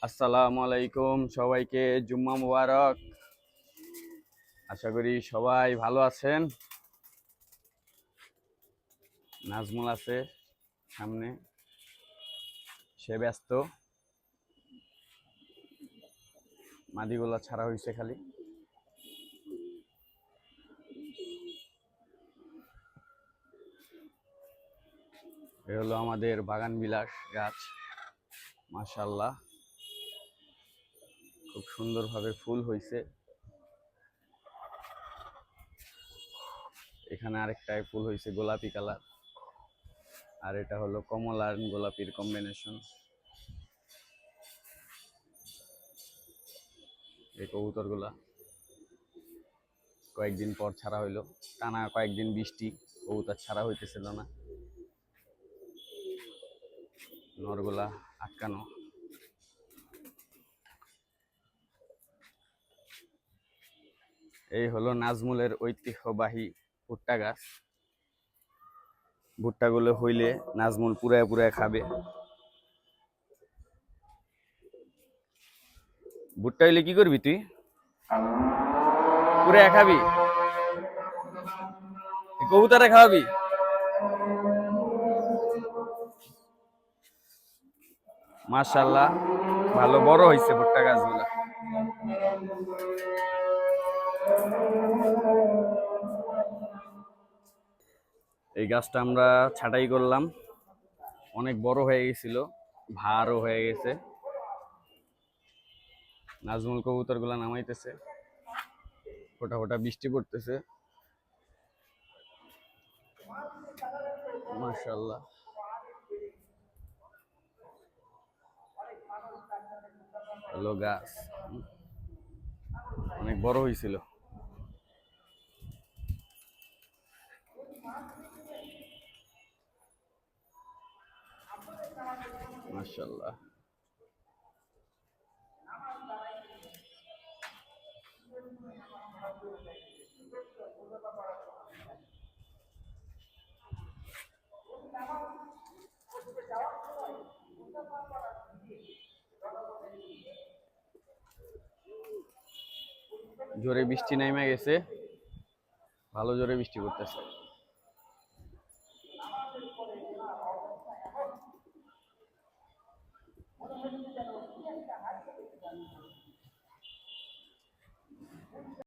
আসসালামু আলাইকুম, সবাইকে জুম্মা মুবারক। আশা করি সবাই ভালো আছেন। নাজমুল আছে সামনে, সে ব্যস্ত। মাদিগুলা ছাড়া হয়েছে খালি। এ হলো আমাদের বাগান বিলাস গাছ, মাশাআল্লাহ খুব সুন্দরভাবে ফুল হয়েছে। এখানে আরেকটাই ফুল হয়েছে গোলাপি কালার, আর এটা হলো কমলা আর গোলাপির কম্বিনেশন। এই কবুতরগুলা কয়েকদিন পর ছাড়া হইলো, টানা কয়েকদিন বৃষ্টি, কবুতর ছাড়া হইতেছিল না, নরগুলা আটকানো। এই হলো নাজমুলের ঐতিহ্যবাহী ভুট্টা গাছ। ভুট্টাগুলো হইলে নাজমুল পুরায় পুরায় খাবে। ভুট্টা হইলে কি করবি তুই? পুরায় খাবি? কবুতরে খাওয়াবি? মাশাআল্লাহ ভালো বড় হয়েছে ভুট্টা গাছগুলা। এই গাছটা আমরা ছাঁটাই করলাম, অনেক বড় হয়ে গেছিল, ভারও হয়ে গেছে। নাজমুল কবুতর গুলা নামাইতেছে, ফোটা ফোটা বৃষ্টি পড়তেছে। মাশাআল্লাহ হলো গাছ, অনেক বড় হয়েছিল। মাশাআল্লাহ জোরে বৃষ্টি নেমে গেছে, ভালো জোরে বৃষ্টি পড়তেছে।